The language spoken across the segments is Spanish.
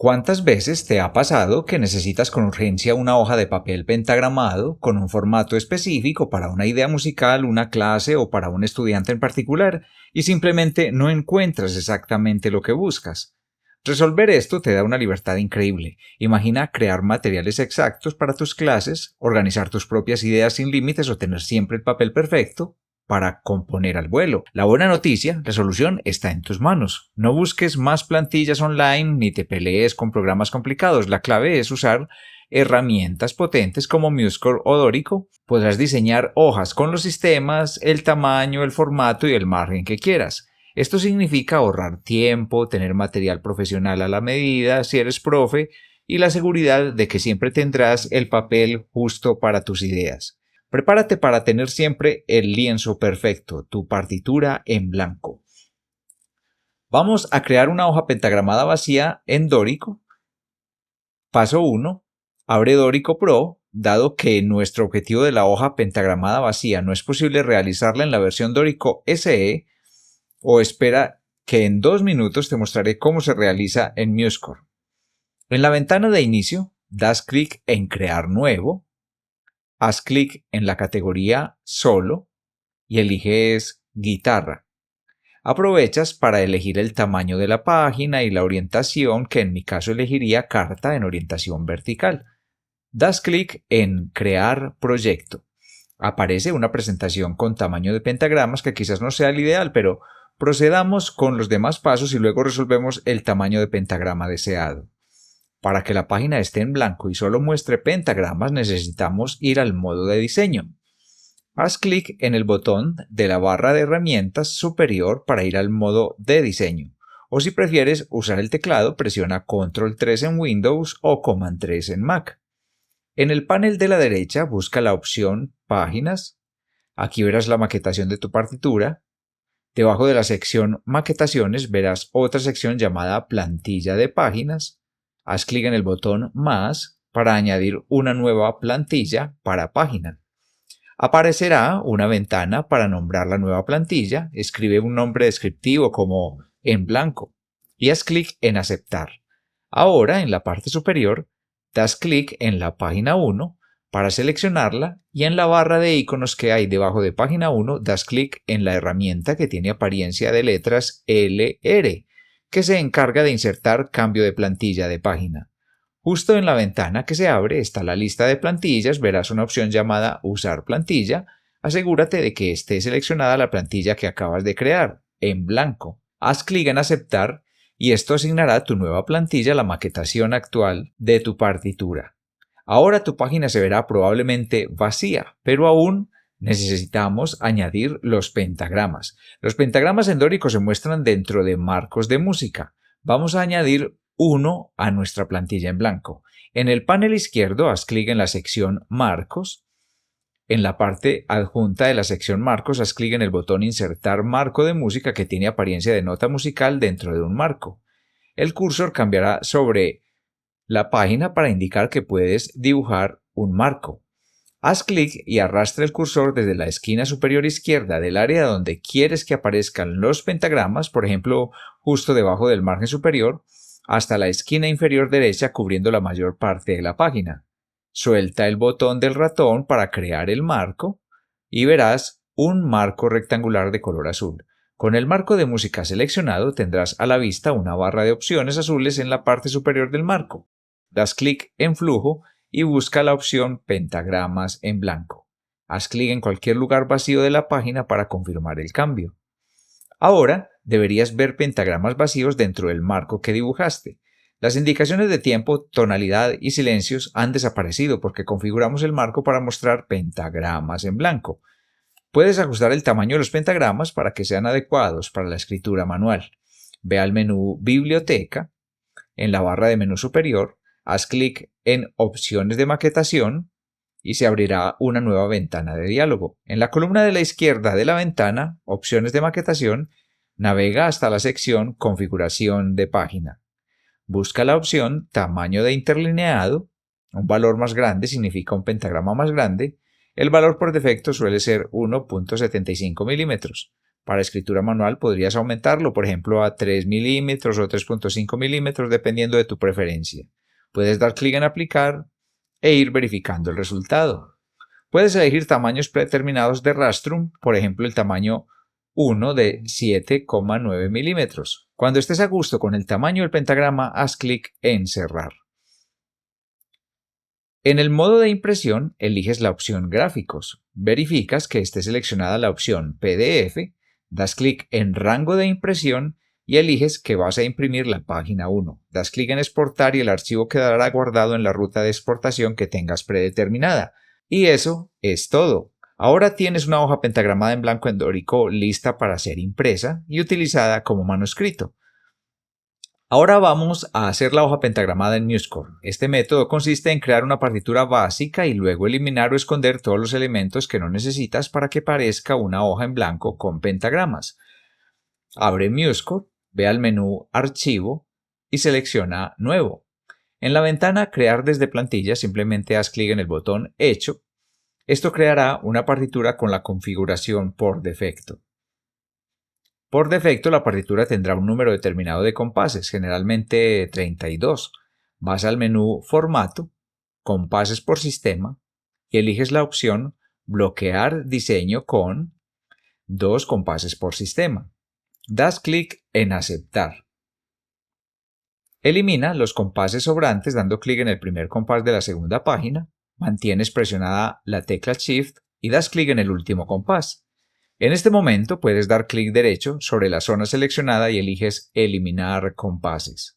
¿Cuántas veces te ha pasado que necesitas con urgencia una hoja de papel pentagramado con un formato específico para una idea musical, una clase o para un estudiante en particular y simplemente no encuentras exactamente lo que buscas? Resolver esto te da una libertad increíble. Imagina crear materiales exactos para tus clases, organizar tus propias ideas sin límites o tener siempre el papel perfecto para componer al vuelo. La buena noticia, la solución está en tus manos. No busques más plantillas online ni te pelees con programas complicados. La clave es usar herramientas potentes como MuseScore o Dorico. Podrás diseñar hojas con los sistemas, el tamaño, el formato y el margen que quieras. Esto significa ahorrar tiempo, tener material profesional a la medida si eres profe y la seguridad de que siempre tendrás el papel justo para tus ideas. Prepárate para tener siempre el lienzo perfecto, tu partitura en blanco. Vamos a crear una hoja pentagramada vacía en Dorico. Paso 1. Abre Dorico Pro. Dado que nuestro objetivo de la hoja pentagramada vacía no es posible realizarla en la versión Dorico SE, o espera que en 2 minutos te mostraré cómo se realiza en MuseScore. En la ventana de inicio, das clic en Crear nuevo. Haz clic en la categoría Solo y eliges Guitarra. Aprovechas para elegir el tamaño de la página y la orientación, que en mi caso elegiría Carta en orientación vertical. Das clic en Crear proyecto. Aparece una presentación con tamaño de pentagramas que quizás no sea el ideal, pero procedamos con los demás pasos y luego resolvemos el tamaño de pentagrama deseado. Para que la página esté en blanco y solo muestre pentagramas, necesitamos ir al modo de diseño. Haz clic en el botón de la barra de herramientas superior para ir al modo de diseño. O si prefieres usar el teclado, presiona Control 3 en Windows o Command 3 en Mac. En el panel de la derecha busca la opción Páginas. Aquí verás la maquetación de tu partitura. Debajo de la sección Maquetaciones verás otra sección llamada Plantilla de páginas. Haz clic en el botón Más para añadir una nueva plantilla para página. Aparecerá una ventana para nombrar la nueva plantilla. Escribe un nombre descriptivo como en blanco y haz clic en Aceptar. Ahora, en la parte superior, das clic en la página 1 para seleccionarla y en la barra de iconos que hay debajo de página 1 das clic en la herramienta que tiene apariencia de letras LR, que se encarga de insertar cambio de plantilla de página. Justo en la ventana que se abre está la lista de plantillas, verás una opción llamada Usar plantilla. Asegúrate de que esté seleccionada la plantilla que acabas de crear, en blanco. Haz clic en Aceptar y esto asignará a tu nueva plantilla la maquetación actual de tu partitura. Ahora tu página se verá probablemente vacía, pero aún necesitamos añadir los pentagramas. Los pentagramas en Dorico se muestran dentro de marcos de música. Vamos a añadir uno a nuestra plantilla en blanco. En el panel izquierdo haz clic en la sección Marcos. En la parte adjunta de la sección Marcos haz clic en el botón Insertar marco de música que tiene apariencia de nota musical dentro de un marco. El cursor cambiará sobre la página para indicar que puedes dibujar un marco. Haz clic y arrastra el cursor desde la esquina superior izquierda del área donde quieres que aparezcan los pentagramas, por ejemplo, justo debajo del margen superior, hasta la esquina inferior derecha cubriendo la mayor parte de la página. Suelta el botón del ratón para crear el marco y verás un marco rectangular de color azul. Con el marco de música seleccionado tendrás a la vista una barra de opciones azules en la parte superior del marco. Das clic en Flujo y busca la opción Pentagramas en blanco. Haz clic en cualquier lugar vacío de la página para confirmar el cambio. Ahora deberías ver pentagramas vacíos dentro del marco que dibujaste. Las indicaciones de tiempo, tonalidad y silencios han desaparecido porque configuramos el marco para mostrar pentagramas en blanco. Puedes ajustar el tamaño de los pentagramas para que sean adecuados para la escritura manual. Ve al menú Biblioteca. En la barra de menú superior, haz clic en Opciones de maquetación y se abrirá una nueva ventana de diálogo. En la columna de la izquierda de la ventana, Opciones de maquetación, navega hasta la sección Configuración de página. Busca la opción Tamaño de interlineado. Un valor más grande significa un pentagrama más grande. El valor por defecto suele ser 1.75 milímetros. Para escritura manual podrías aumentarlo, por ejemplo, a 3 milímetros o 3.5 milímetros, dependiendo de tu preferencia. Puedes dar clic en aplicar e ir verificando el resultado. Puedes elegir tamaños predeterminados de rastrum, por ejemplo, el tamaño 1 de 7,9 milímetros. Cuando estés a gusto con el tamaño del pentagrama, haz clic en cerrar. En el modo de impresión, eliges la opción Gráficos. Verificas que esté seleccionada la opción PDF, das clic en Rango de impresión y eliges que vas a imprimir la página 1. Das clic en Exportar y el archivo quedará guardado en la ruta de exportación que tengas predeterminada. Y eso es todo. Ahora tienes una hoja pentagramada en blanco en dórico lista para ser impresa y utilizada como manuscrito. Ahora vamos a hacer la hoja pentagramada en MuseScore. Este método consiste en crear una partitura básica y luego eliminar o esconder todos los elementos que no necesitas para que parezca una hoja en blanco con pentagramas. Abre MuseScore, ve al menú Archivo y selecciona Nuevo. En la ventana Crear desde plantilla simplemente haz clic en el botón Hecho. Esto creará una partitura con la configuración por defecto. Por defecto, la partitura tendrá un número determinado de compases, generalmente 32. Vas al menú Formato, Compases por sistema y eliges la opción Bloquear diseño con 2 compases por sistema. Das clic en Aceptar. Elimina los compases sobrantes dando clic en el primer compás de la segunda página, mantienes presionada la tecla Shift y das clic en el último compás. En este momento puedes dar clic derecho sobre la zona seleccionada y eliges Eliminar compases.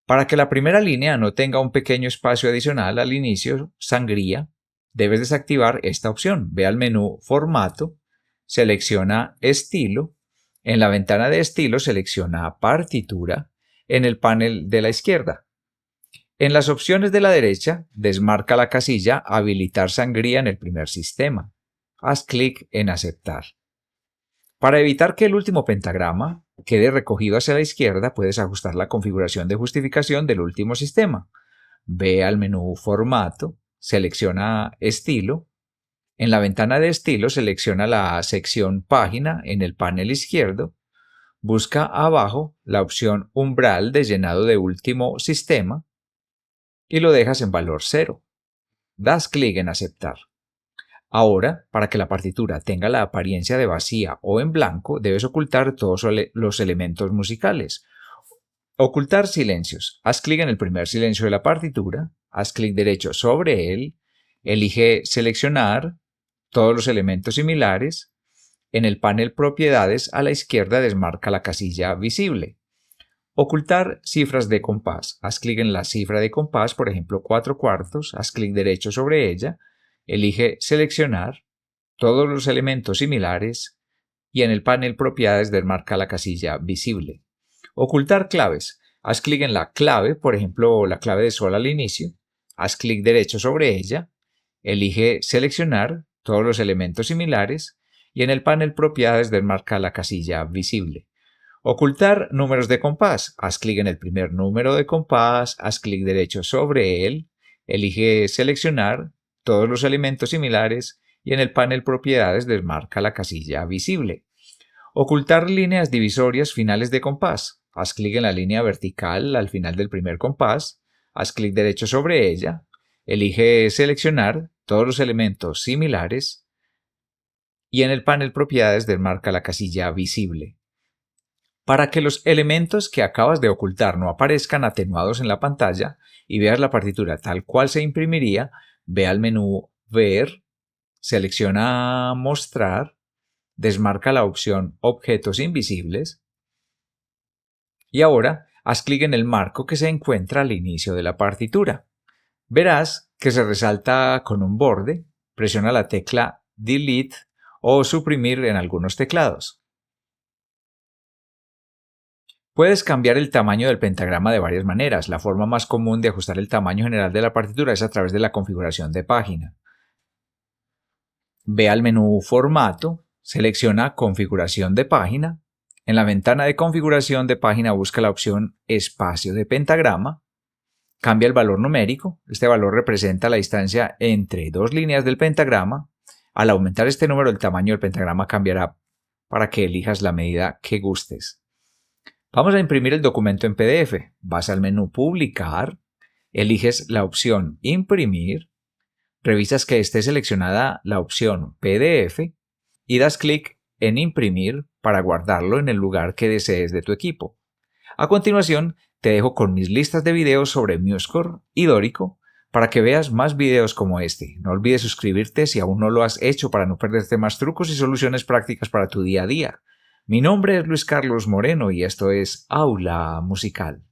Para que la primera línea no tenga un pequeño espacio adicional al inicio, sangría, debes desactivar esta opción. Ve al menú Formato, selecciona Estilo, en la ventana de Estilo selecciona Partitura, en el panel de la izquierda. En las opciones de la derecha, desmarca la casilla Habilitar sangría en el primer sistema. Haz clic en Aceptar. Para evitar que el último pentagrama quede recogido hacia la izquierda, puedes ajustar la configuración de justificación del último sistema. Ve al menú Formato, selecciona Estilo. En la ventana de Estilo, selecciona la sección Página en el panel izquierdo. Busca abajo la opción Umbral de llenado de último sistema y lo dejas en valor 0. Das clic en Aceptar. Ahora, para que la partitura tenga la apariencia de vacía o en blanco, debes ocultar todos los elementos musicales. Ocultar silencios. Haz clic en el primer silencio de la partitura, haz clic derecho sobre él, elige Seleccionar todos los elementos similares. En el panel Propiedades a la izquierda desmarca la casilla Visible. Ocultar cifras de compás. Haz clic en la cifra de compás, por ejemplo 4/4, haz clic derecho sobre ella, elige Seleccionar todos los elementos similares y en el panel Propiedades desmarca la casilla Visible. Ocultar claves. Haz clic en la clave, por ejemplo la clave de sol al inicio, haz clic derecho sobre ella, elige Seleccionar todos los elementos similares y en el panel Propiedades desmarca la casilla Visible. Ocultar números de compás. Haz clic en el primer número de compás, haz clic derecho sobre él, elige Seleccionar todos los elementos similares y en el panel Propiedades desmarca la casilla Visible. Ocultar líneas divisorias finales de compás. Haz clic en la línea vertical al final del primer compás, haz clic derecho sobre ella, elige Seleccionar todos los elementos similares y en el panel Propiedades desmarca la casilla Visible. Para que los elementos que acabas de ocultar no aparezcan atenuados en la pantalla y veas la partitura tal cual se imprimiría, ve al menú Ver, selecciona Mostrar, desmarca la opción Objetos invisibles y ahora haz clic en el marco que se encuentra al inicio de la partitura. Verás que se resalta con un borde, presiona la tecla Delete o Suprimir en algunos teclados. Puedes cambiar el tamaño del pentagrama de varias maneras. La forma más común de ajustar el tamaño general de la partitura es a través de la configuración de página. Ve al menú Formato, selecciona Configuración de página. En la ventana de configuración de página busca la opción Espacio de pentagrama. Cambia el valor numérico. Este valor representa la distancia entre dos líneas del pentagrama. Al aumentar este número, el tamaño del pentagrama cambiará para que elijas la medida que gustes. Vamos a imprimir el documento en PDF. Vas al menú Publicar, eliges la opción Imprimir, revisas que esté seleccionada la opción PDF y das clic en Imprimir para guardarlo en el lugar que desees de tu equipo. A continuación, te dejo con mis listas de videos sobre MuseScore y Dorico para que veas más videos como este. No olvides suscribirte si aún no lo has hecho para no perderte más trucos y soluciones prácticas para tu día a día. Mi nombre es Luis Carlos Moreno y esto es Aula Musical.